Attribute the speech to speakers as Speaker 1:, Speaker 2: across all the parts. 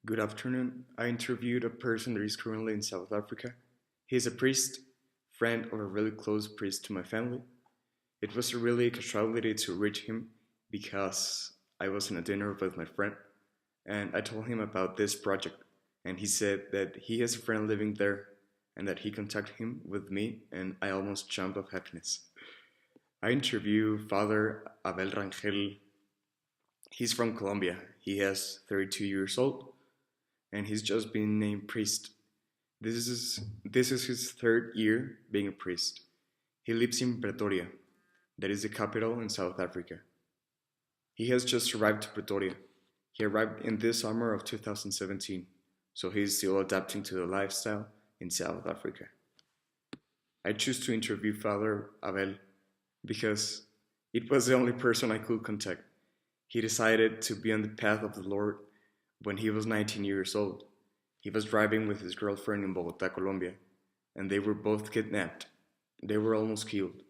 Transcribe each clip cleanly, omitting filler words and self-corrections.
Speaker 1: Good afternoon. I interviewed a person that is currently in South Africa. He is a priest, friend of a really close priest to my family. It was a really casualty to reach him because I was in a dinner with my friend and I told him about this project and he said that he has a friend living there and that he contacted him with me and I almost jumped of happiness. I interviewed Father Abel Rangel. He's from Colombia. He has 32 years old and he's just been named priest. This is his third year being a priest. He lives in Pretoria, that is the capital in South Africa. He has just arrived to Pretoria. He arrived in this summer of 2017, so he is still adapting to the lifestyle in South Africa. I choose to interview Father Abel because it was the only person I could contact. He decided to be on the path of the Lord when he was 19 years old. He was driving with his girlfriend in Bogota, Colombia, and they were both kidnapped. They were almost killed.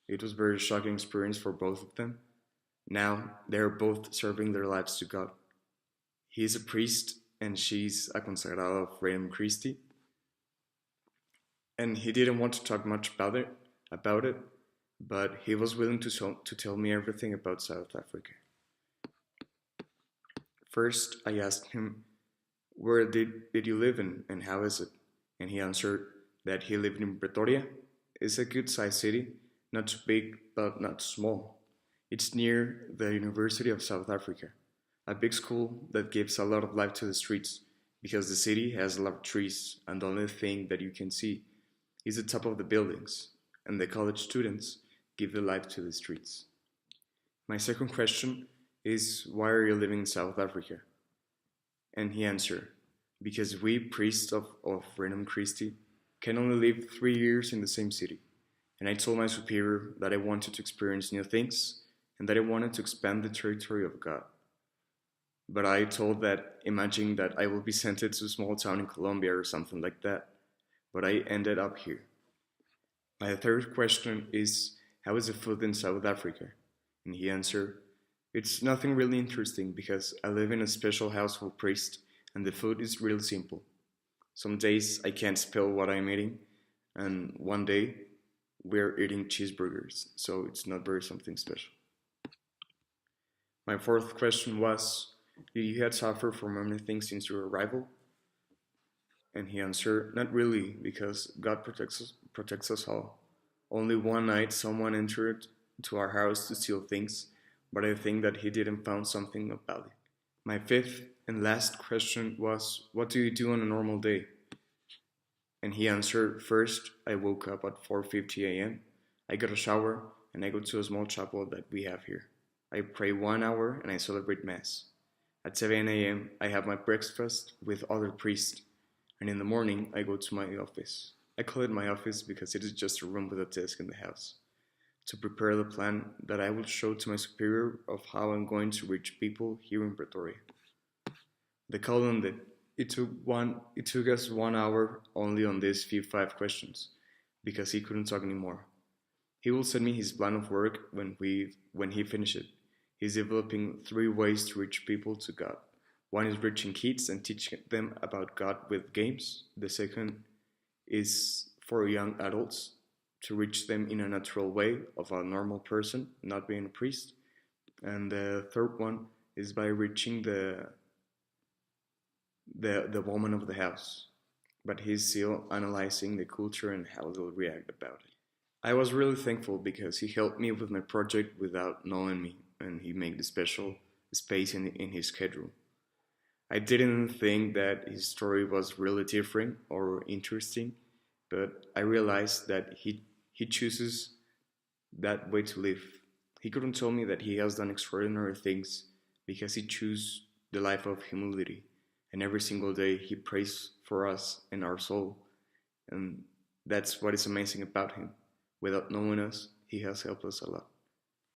Speaker 1: It was a very shocking experience for both of them. Now they are both serving their lives to God. He is a priest and she's a consagrada of Freedom Christi. And he didn't want to talk much about it, but he was willing to tell me everything about South Africa. First, I asked him, where did you live in and how is it? And he answered that he lived in Pretoria. It's a good sized city, not too big but not small. It's near the University of South Africa, a big school that gives a lot of life to the streets because the city has a lot of trees and the only thing that you can see is the top of the buildings and the college students give the life to the streets. My second question is, why are you living in South Africa? And he answered, because we priests of Renum Christi can only live 3 years in the same city. And I told my superior that I wanted to experience new things and that I wanted to expand the territory of God. But I told that, imagining that I will be sent to a small town in Colombia or something like that. But I ended up here. My third question is, how is the food in South Africa? And he answered, it's nothing really interesting because I live in a special household priest and the food is real simple. Some days I can't spell what I'm eating and one day we're eating cheeseburgers, so it's not very something special. My fourth question was, did you have suffered from anything since your arrival? And he answered, not really, because God protects us all. Only one night someone entered to our house to steal things, but I think that he didn't find something of value. My fifth and last question was, what do you do on a normal day? And he answered, first, I woke up at 4:50 a.m. I got a shower and I go to a small chapel that we have here. I pray 1 hour and I celebrate Mass. At 7 a.m. I have my breakfast with other priests and in the morning I go to my office. I call it my office because it is just a room with a desk in the house, to prepare the plan that I will show to my superior of how I'm going to reach people here in Pretoria. The call ended. It took us 1 hour only on these few 5 questions because he couldn't talk anymore. He will send me his plan of work when he finishes it. He's developing 3 ways to reach people to God. One is reaching kids and teaching them about God with games. The second is for young adults, to reach them in a natural way of a normal person, not being a priest. And the third one is by reaching the woman of the house. But he's still analyzing the culture and how they'll react about it. I was really thankful because he helped me with my project without knowing me, and he made a special space in his schedule. I didn't think that his story was really different or interesting, but I realized that he chooses that way to live. He couldn't tell me that he has done extraordinary things because he chose the life of humility. And every single day he prays for us and our soul. And that's what is amazing about him. Without knowing us, he has helped us a lot.